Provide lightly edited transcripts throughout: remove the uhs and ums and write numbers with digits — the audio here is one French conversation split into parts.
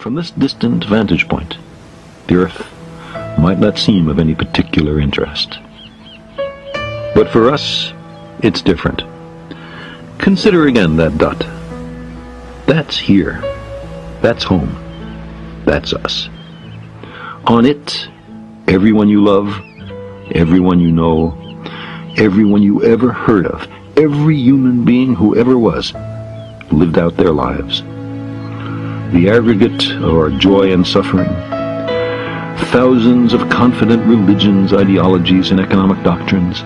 From this distant vantage point, the Earth might not seem of any particular interest. But for us, it's different. Consider again that dot. That's here. That's home. That's us. On it, everyone you love, everyone you know, everyone you ever heard of, every human being who ever was, lived out their lives. The aggregate of our joy and suffering, thousands of confident religions, ideologies, and economic doctrines,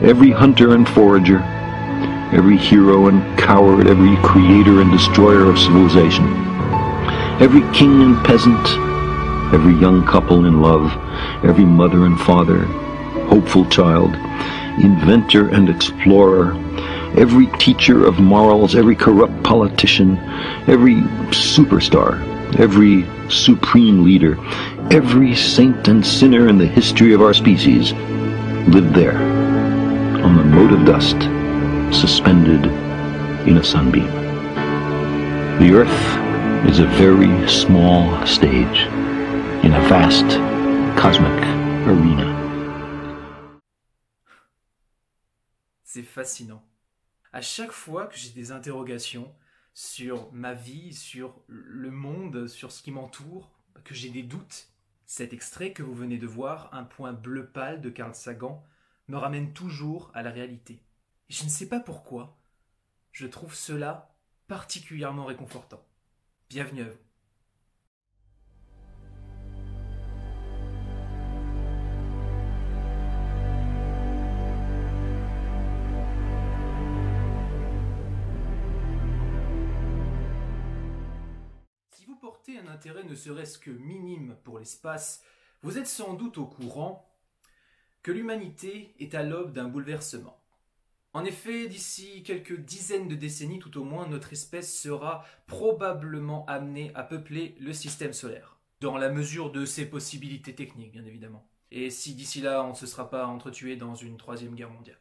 every hunter and forager, every hero and coward, every creator and destroyer of civilization, every king and peasant, every young couple in love, every mother and father, hopeful child, inventor and explorer, every teacher of morals, every corrupt politician, every superstar, every supreme leader, every saint and sinner in the history of our species lived there, on the mote of dust, suspended in a sunbeam. The Earth is a very small stage in a vast cosmic arena. C'est fascinant. À chaque fois que j'ai des interrogations sur ma vie, sur le monde, sur ce qui m'entoure, que j'ai des doutes, cet extrait que vous venez de voir, Un point bleu pâle de Carl Sagan, me ramène toujours à la réalité. Et je ne sais pas pourquoi, je trouve cela particulièrement réconfortant. Bienvenue à vous. Si vous portez un intérêt ne serait-ce que minime pour l'espace, vous êtes sans doute au courant que l'humanité est à l'aube d'un bouleversement. En effet, d'ici quelques dizaines de décennies tout au moins, notre espèce sera probablement amenée à peupler le système solaire, dans la mesure de ses possibilités techniques, bien évidemment. Et si d'ici là, on ne se sera pas entretué dans une troisième guerre mondiale.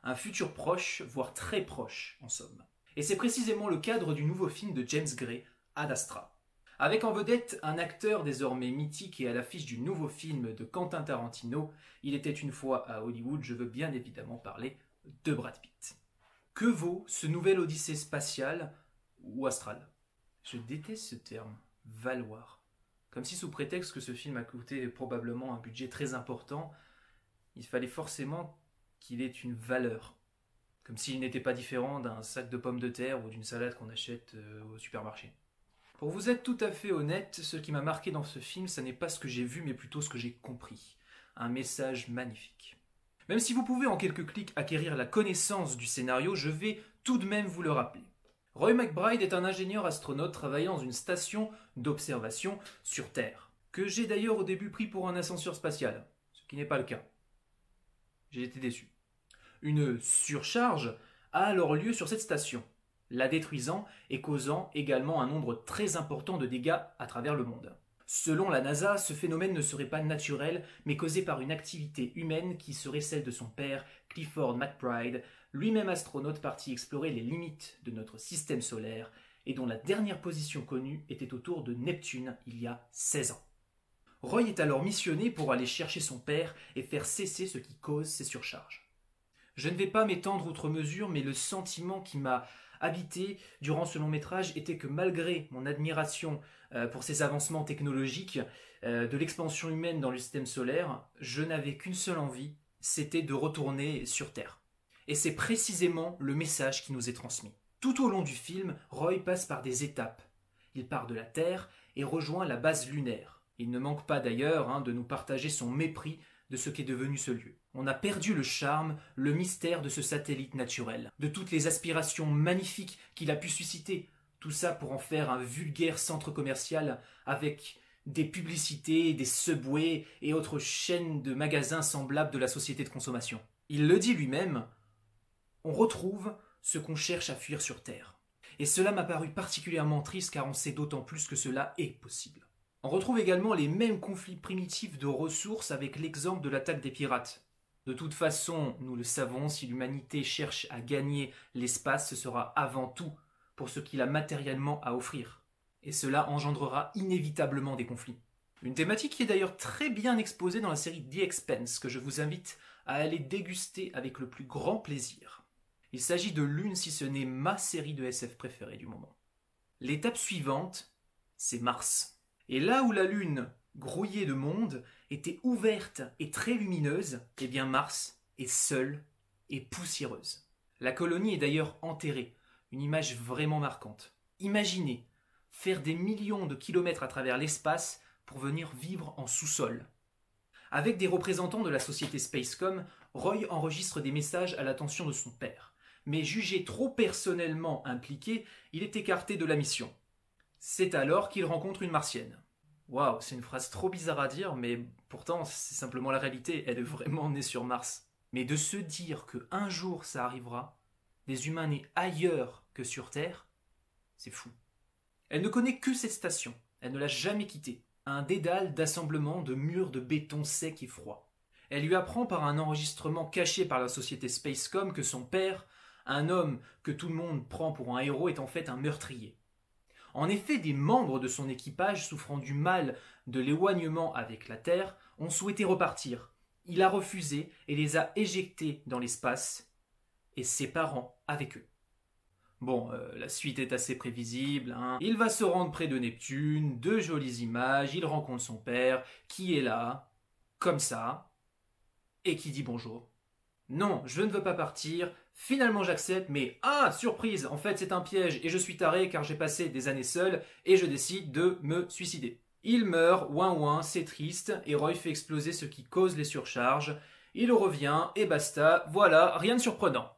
Un futur proche, voire très proche, en somme. Et c'est précisément le cadre du nouveau film de James Gray, Ad Astra. Avec en vedette un acteur désormais mythique et à l'affiche du nouveau film de Quentin Tarantino, Il était une fois à Hollywood, je veux bien évidemment parler de Brad Pitt. Que vaut ce nouvel Odyssée spatiale ou astrale? Je déteste ce terme, valoir. Comme si sous prétexte que ce film a coûté probablement un budget très important, il fallait forcément qu'il ait une valeur. Comme s'il n'était pas différent d'un sac de pommes de terre ou d'une salade qu'on achète au supermarché. Pour vous être tout à fait honnête, ce qui m'a marqué dans ce film, ce n'est pas ce que j'ai vu, mais plutôt ce que j'ai compris. Un message magnifique. Même si vous pouvez en quelques clics acquérir la connaissance du scénario, je vais tout de même vous le rappeler. Roy McBride est un ingénieur astronaute travaillant dans une station d'observation sur Terre, que j'ai d'ailleurs au début pris pour un ascenseur spatial, ce qui n'est pas le cas. J'ai été déçu. Une surcharge a alors lieu sur cette station, la détruisant et causant également un nombre très important de dégâts à travers le monde. Selon la NASA, ce phénomène ne serait pas naturel, mais causé par une activité humaine qui serait celle de son père, Clifford McBride, lui-même astronaute parti explorer les limites de notre système solaire et dont la dernière position connue était autour de Neptune il y a 16 ans. Roy est alors missionné pour aller chercher son père et faire cesser ce qui cause ces surcharges. Je ne vais pas m'étendre outre mesure, mais le sentiment qui m'a habité durant ce long métrage était que malgré mon admiration pour ces avancements technologiques, de l'expansion humaine dans le système solaire, je n'avais qu'une seule envie, c'était de retourner sur Terre. Et c'est précisément le message qui nous est transmis. Tout au long du film, Roy passe par des étapes. Il part de la Terre et rejoint la base lunaire. Il ne manque pas d'ailleurs de nous partager son mépris de ce qu'est devenu ce lieu. On a perdu le charme, le mystère de ce satellite naturel, de toutes les aspirations magnifiques qu'il a pu susciter. Tout ça pour en faire un vulgaire centre commercial avec des publicités, des subways et autres chaînes de magasins semblables de la société de consommation. Il le dit lui-même, on retrouve ce qu'on cherche à fuir sur Terre. Et cela m'a paru particulièrement triste car on sait d'autant plus que cela est possible. On retrouve également les mêmes conflits primitifs de ressources avec l'exemple de l'attaque des pirates. De toute façon, nous le savons, si l'humanité cherche à gagner l'espace, ce sera avant tout pour ce qu'il a matériellement à offrir. Et cela engendrera inévitablement des conflits. Une thématique qui est d'ailleurs très bien exposée dans la série The Expanse, que je vous invite à aller déguster avec le plus grand plaisir. Il s'agit de l'une, si ce n'est ma série de SF préférée du moment. L'étape suivante, c'est Mars. Et là où la Lune, grouillée de monde, était ouverte et très lumineuse, eh bien Mars est seule et poussiéreuse. La colonie est d'ailleurs enterrée, une image vraiment marquante. Imaginez faire des millions de kilomètres à travers l'espace pour venir vivre en sous-sol. Avec des représentants de la société Spacecom, Roy enregistre des messages à l'attention de son père. Mais jugé trop personnellement impliqué, il est écarté de la mission. C'est alors qu'il rencontre une martienne. Waouh, c'est une phrase trop bizarre à dire, mais pourtant c'est simplement la réalité, elle est vraiment née sur Mars. Mais de se dire qu'un jour ça arrivera, des humains nés ailleurs que sur Terre, c'est fou. Elle ne connaît que cette station, elle ne l'a jamais quittée. Un dédale d'assemblement de murs de béton sec et froid. Elle lui apprend par un enregistrement caché par la société Spacecom que son père, un homme que tout le monde prend pour un héros, est en fait un meurtrier. En effet, des membres de son équipage, souffrant du mal de l'éloignement avec la Terre, ont souhaité repartir. Il a refusé et les a éjectés dans l'espace, et ses parents avec eux. Bon, la suite est assez prévisible, hein. Il va se rendre près de Neptune, de jolies images, il rencontre son père, qui est là, comme ça, et qui dit bonjour. Non, je ne veux pas partir, finalement j'accepte, mais ah, surprise, en fait c'est un piège, et je suis taré car j'ai passé des années seul, et je décide de me suicider. Il meurt, ouin ouin, c'est triste, et Roy fait exploser ce qui cause les surcharges. Il revient, et basta, voilà, rien de surprenant.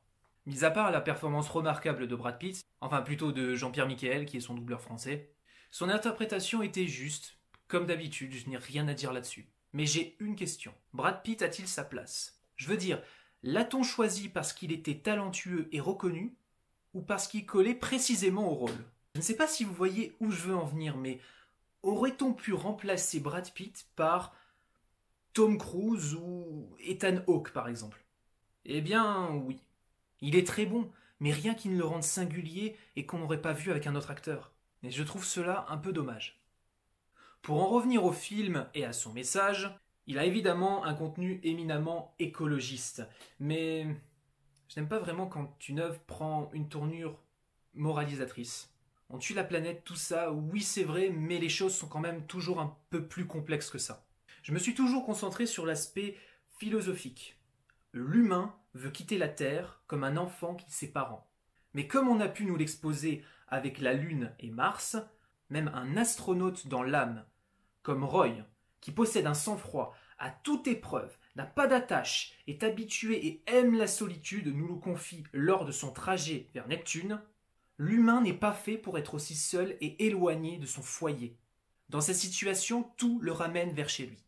Mis à part la performance remarquable de Brad Pitt, enfin plutôt de Jean-Pierre Michael, qui est son doubleur français, son interprétation était juste, comme d'habitude, je n'ai rien à dire là-dessus. Mais j'ai une question. Brad Pitt a-t-il sa place? Je veux dire, l'a-t-on choisi parce qu'il était talentueux et reconnu, ou parce qu'il collait précisément au rôle? Je ne sais pas si vous voyez où je veux en venir, mais aurait-on pu remplacer Brad Pitt par Tom Cruise ou Ethan Hawke, par exemple? Eh bien, oui. Il est très bon, mais rien qui ne le rende singulier et qu'on n'aurait pas vu avec un autre acteur. Et je trouve cela un peu dommage. Pour en revenir au film et à son message, il a évidemment un contenu éminemment écologiste, mais je n'aime pas vraiment quand une œuvre prend une tournure moralisatrice. On tue la planète, tout ça, oui c'est vrai, mais les choses sont quand même toujours un peu plus complexes que ça. Je me suis toujours concentré sur l'aspect philosophique. L'humain veut quitter la Terre comme un enfant quitte ses parents. Mais comme on a pu nous l'exposer avec la Lune et Mars, même un astronaute dans l'âme, comme Roy, qui possède un sang-froid à toute épreuve, n'a pas d'attache, est habitué et aime la solitude, nous le confie lors de son trajet vers Neptune, l'humain n'est pas fait pour être aussi seul et éloigné de son foyer. Dans cette situation, tout le ramène vers chez lui.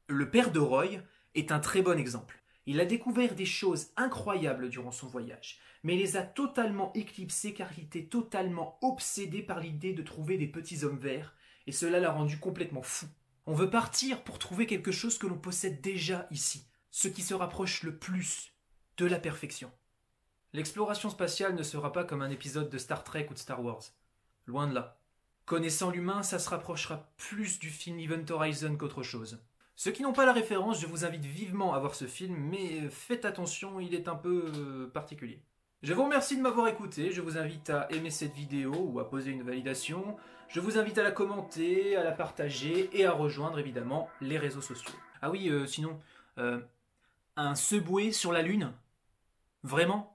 Le père de Roy est un très bon exemple. Il a découvert des choses incroyables durant son voyage, mais il les a totalement éclipsées car il était totalement obsédé par l'idée de trouver des petits hommes verts, et cela l'a rendu complètement fou. On veut partir pour trouver quelque chose que l'on possède déjà ici, ce qui se rapproche le plus de la perfection. L'exploration spatiale ne sera pas comme un épisode de Star Trek ou de Star Wars. Loin de là. Connaissant l'humain, ça se rapprochera plus du film Event Horizon qu'autre chose. Ceux qui n'ont pas la référence, je vous invite vivement à voir ce film, mais faites attention, il est un peu particulier. Je vous remercie de m'avoir écouté, je vous invite à aimer cette vidéo ou à poser une validation, je vous invite à la commenter, à la partager et à rejoindre évidemment les réseaux sociaux. Ah oui, sinon, un Subway sur la Lune? Vraiment?